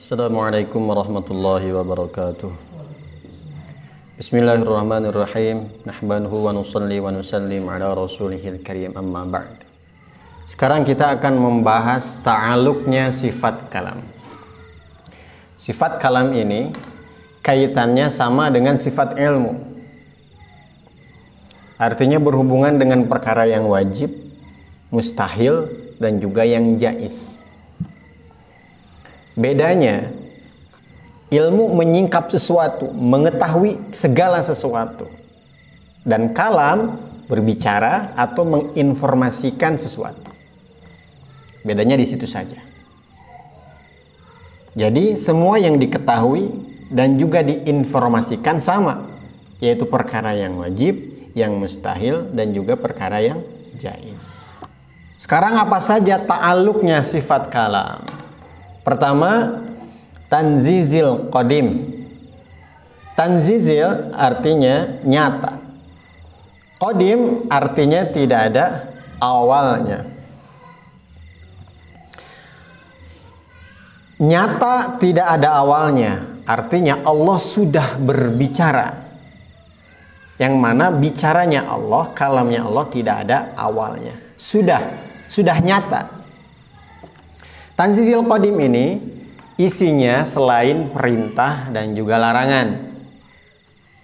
Assalamualaikum warahmatullahi wabarakatuh. Bismillahirrahmanirrahim. Nahmaduhu wa nusalli wa nusallim ala rasulihil karim, amma ba'd. Sekarang kita akan membahas ta'alluqnya sifat kalam. Sifat kalam ini kaitannya sama dengan sifat ilmu. Artinya berhubungan dengan perkara yang wajib, mustahil, dan juga yang jaiz. Bedanya, ilmu menyingkap sesuatu, mengetahui segala sesuatu, dan kalam berbicara atau menginformasikan sesuatu. Bedanya di situ saja. Jadi semua yang diketahui dan juga diinformasikan sama, yaitu perkara yang wajib, yang mustahil, dan juga perkara yang jaiz. Sekarang apa saja ta'alluqnya sifat kalam? Pertama, tanzizil qadim. Tanzizil artinya nyata. Qadim artinya tidak ada awalnya. Nyata tidak ada awalnya, artinya Allah sudah berbicara. Yang mana bicaranya Allah, kalamnya Allah tidak ada awalnya. Sudah nyata. Tanzizil qadim ini isinya selain perintah dan juga larangan.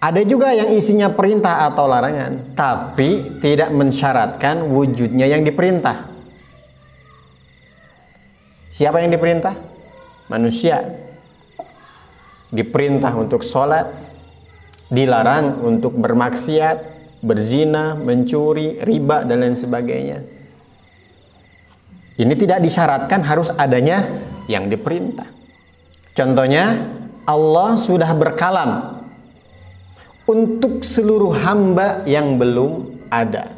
Ada juga yang isinya perintah atau larangan, tapi tidak mensyaratkan wujudnya yang diperintah. Siapa yang diperintah? Manusia. Diperintah untuk sholat, dilarang untuk bermaksiat, berzina, mencuri, riba, dan lain sebagainya. Ini tidak disyaratkan harus adanya yang diperintah. Contohnya, Allah sudah berkalam untuk seluruh hamba yang belum ada.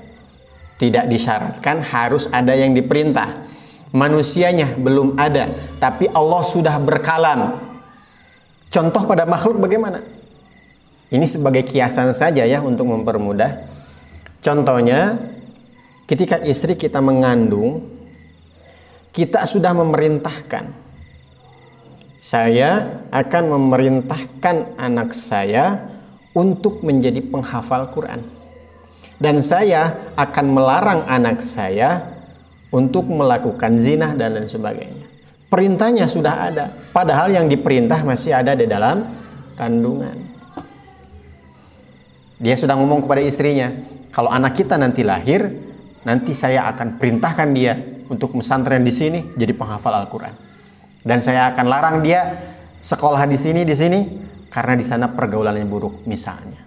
Tidak disyaratkan harus ada yang diperintah. Manusianya belum ada, tapi Allah sudah berkalam. Contoh pada makhluk bagaimana? Ini sebagai kiasan saja ya untuk mempermudah. Contohnya, ketika istri kita mengandung, kita sudah memerintahkan, saya akan memerintahkan anak saya untuk menjadi penghafal Quran, dan saya akan melarang anak saya untuk melakukan zina dan lain sebagainya. Perintahnya sudah ada, padahal yang diperintah masih ada di dalam kandungan. Dia sudah ngomong kepada istrinya, kalau anak kita nanti lahir, nanti saya akan perintahkan dia untuk pesantren di sini jadi penghafal Al-Quran, dan saya akan larang dia sekolah di sini karena di sana pergaulannya buruk misalnya.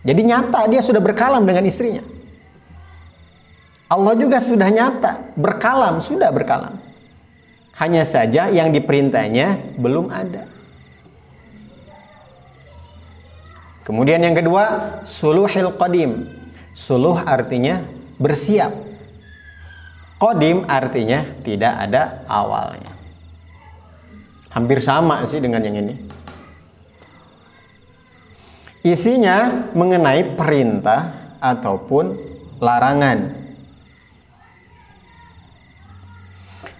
Jadi nyata dia sudah berkalam dengan istrinya. Allah juga sudah nyata berkalam, sudah berkalam. Hanya saja yang diperintahnya belum ada. Kemudian yang kedua, suluhil qadim. Suluh artinya bersiap. Qadim artinya tidak ada awalnya. Hampir sama sih dengan yang ini. Isinya mengenai perintah ataupun larangan.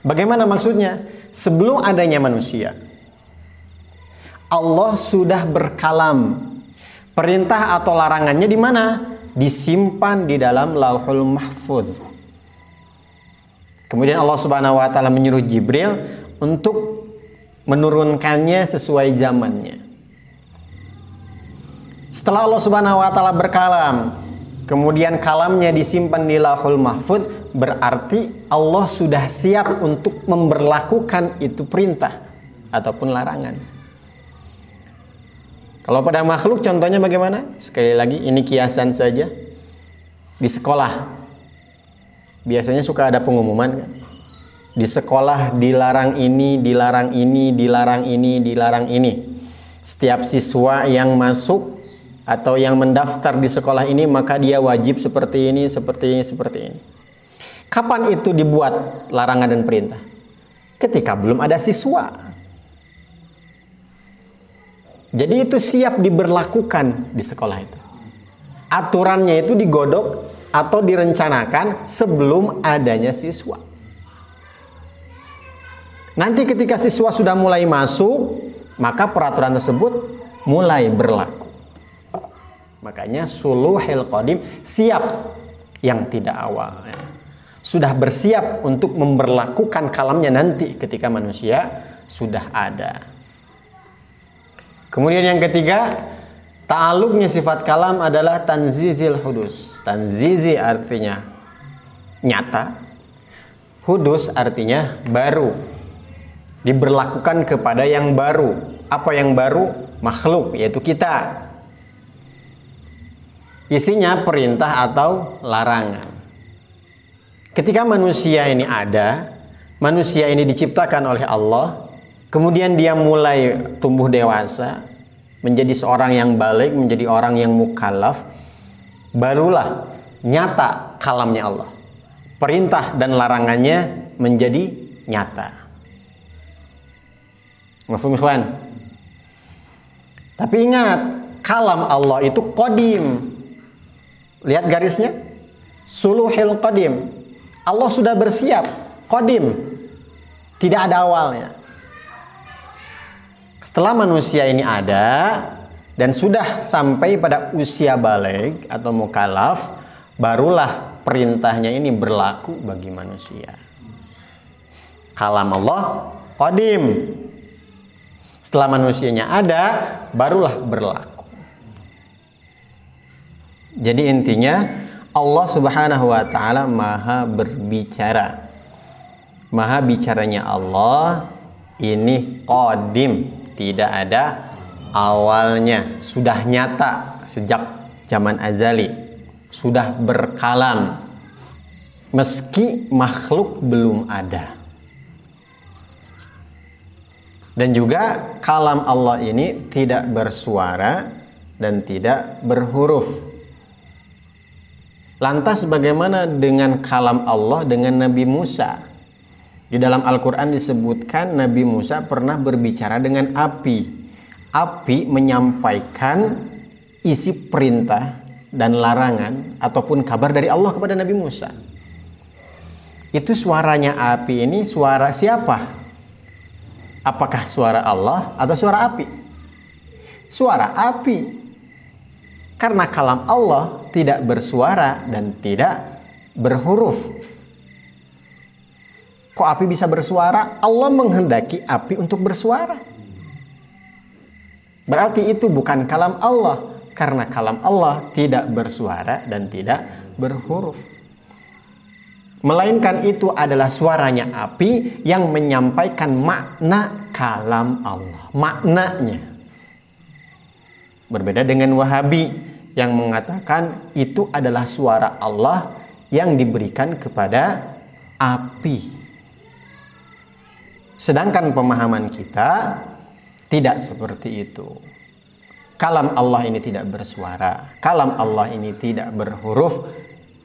Bagaimana maksudnya? Sebelum adanya manusia, Allah sudah berkalam. Perintah atau larangannya di mana? Disimpan di dalam Lauhul Mahfuz. Kemudian Allah Subhanahu wa taala menyuruh Jibril untuk menurunkannya sesuai zamannya. Setelah Allah Subhanahu wa taala berkalam, kemudian kalamnya disimpan di Lauhul Mahfuz, berarti Allah sudah siap untuk memberlakukan itu perintah ataupun larangan. Kalau pada makhluk contohnya bagaimana? Sekali lagi ini kiasan saja. Di sekolah biasanya suka ada pengumuman kan? Di sekolah dilarang ini, dilarang ini, dilarang ini, dilarang ini. Setiap siswa yang masuk atau yang mendaftar di sekolah ini maka dia wajib seperti ini, seperti ini, seperti ini. Kapan itu dibuat larangan dan perintah? Ketika belum ada siswa. Jadi itu siap diberlakukan di sekolah itu. Aturannya itu digodok atau direncanakan sebelum adanya siswa. Nanti ketika siswa sudah mulai masuk, maka peraturan tersebut mulai berlaku. Makanya suluhil qadim, siap yang tidak awal. Sudah bersiap untuk memberlakukan kalamnya nanti ketika manusia sudah ada. Kemudian yang ketiga, ta'alluqnya sifat kalam adalah tanzizil hudus. Tanzizi artinya nyata, hudus artinya baru, diberlakukan kepada yang baru. Apa yang baru? Makhluk, yaitu kita. Isinya perintah atau larangan. Ketika manusia ini ada, manusia ini diciptakan oleh Allah, kemudian dia mulai tumbuh dewasa, menjadi seorang yang baligh, menjadi orang yang mukallaf, barulah nyata kalamnya Allah. Perintah dan larangannya menjadi nyata. Mafhum ikhwan? Tapi ingat, kalam Allah itu qadim. Lihat garisnya, suluhil qadim. Allah sudah bersiap, qadim, tidak ada awalnya. Setelah manusia ini ada dan sudah sampai pada usia baligh atau mukallaf, barulah perintahnya ini berlaku bagi manusia. Kalam Allah qadim. Setelah manusianya ada, barulah berlaku. Jadi intinya Allah Subhanahu wa taala Maha berbicara. Maha bicaranya Allah ini qadim, tidak ada awalnya, sudah nyata sejak zaman azali, sudah berkalam meski makhluk belum ada. Dan juga kalam Allah ini tidak bersuara dan tidak berhuruf. Lantas bagaimana dengan kalam Allah dengan Nabi Musa? Di dalam Al-Quran disebutkan Nabi Musa pernah berbicara dengan api. Api menyampaikan isi perintah dan larangan ataupun kabar dari Allah kepada Nabi Musa. Itu suaranya api ini suara siapa? Apakah suara Allah atau suara api? Suara api. Karena kalam Allah tidak bersuara dan tidak berhuruf. Kok api bisa bersuara? Allah menghendaki api untuk bersuara. Berarti itu bukan kalam Allah. Karena kalam Allah tidak bersuara dan tidak berhuruf. Melainkan itu adalah suaranya api yang menyampaikan makna kalam Allah. Maknanya. Berbeda dengan Wahabi yang mengatakan itu adalah suara Allah yang diberikan kepada api. Sedangkan pemahaman kita tidak seperti itu. Kalam Allah ini tidak bersuara. Kalam Allah ini tidak berhuruf.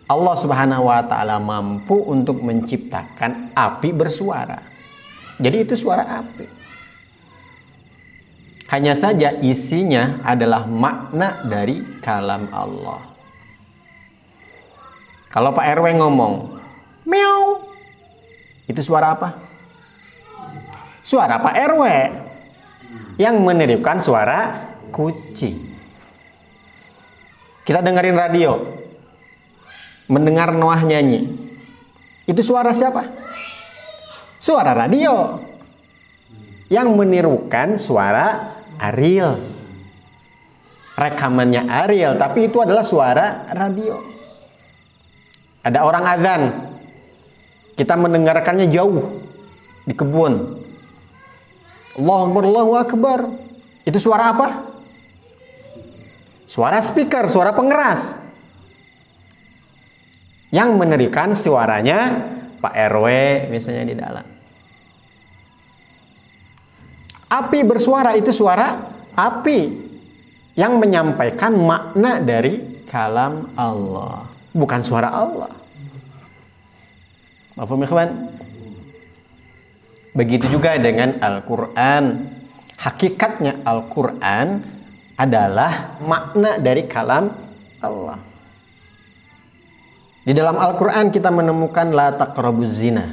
Allah Subhanahu wa taala mampu untuk menciptakan api bersuara. Jadi itu suara api. Hanya saja isinya adalah makna dari kalam Allah. Kalau Pak RW ngomong, meow, itu suara apa? Suara Pak RW. Yang menirukan suara kucing. Kita dengerin radio. Mendengar Noah nyanyi. Itu suara siapa? Suara radio. Yang menirukan suara Ariel. Rekamannya Ariel, tapi itu adalah suara radio. Ada orang azan. Kita mendengarkannya jauh di kebun. Allahu Akbar, Allahu Akbar. Itu suara apa? Suara speaker, suara pengeras. Yang menerikan suaranya Pak RW misalnya di dalam. Api bersuara itu suara api yang menyampaikan makna dari kalam Allah, bukan suara Allah. Mafhum ikhwan? Begitu juga dengan Al-Quran. Hakikatnya Al-Quran adalah makna dari kalam Allah. Di dalam Al-Quran kita menemukan la taqrabuz zina.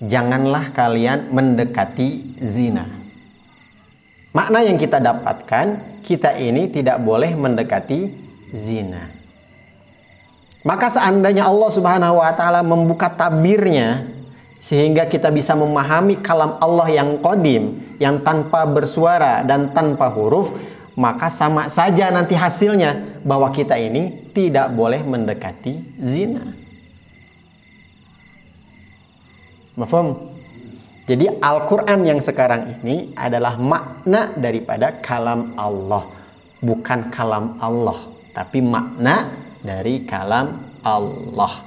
janganlah kalian mendekati zina. Makna yang kita dapatkan, kita ini tidak boleh mendekati zina. Maka seandainya Allah Subhanahu wa taala membuka tabirnya sehingga kita bisa memahami kalam Allah yang qadim, yang tanpa bersuara dan tanpa huruf, maka sama saja nanti hasilnya bahwa kita ini tidak boleh mendekati zina. Mafhum? Jadi Al-Quran yang sekarang ini adalah makna daripada kalam Allah. Bukan kalam Allah, tapi makna dari kalam Allah.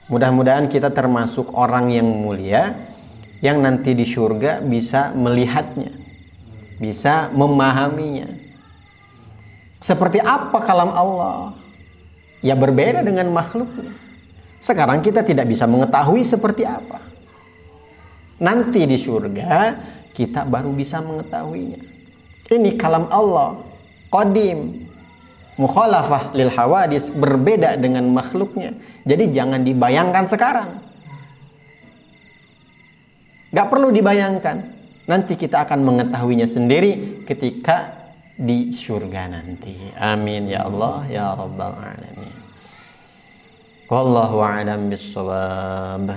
Mudah-mudahan kita termasuk orang yang mulia, yang nanti di surga bisa melihatnya, bisa memahaminya. Seperti apa kalam Allah? Ya berbeda dengan makhluknya. Sekarang kita tidak bisa mengetahui seperti apa. Nanti di surga kita baru bisa mengetahuinya. Ini kalam Allah qadim, mukhalafah lil hawadis, berbeda dengan makhluknya. Jadi jangan dibayangkan sekarang. Gak perlu dibayangkan. Nanti kita akan mengetahuinya sendiri ketika di surga nanti. Amin ya Allah ya rabbal alamin. Wallahu a'lam bissawab.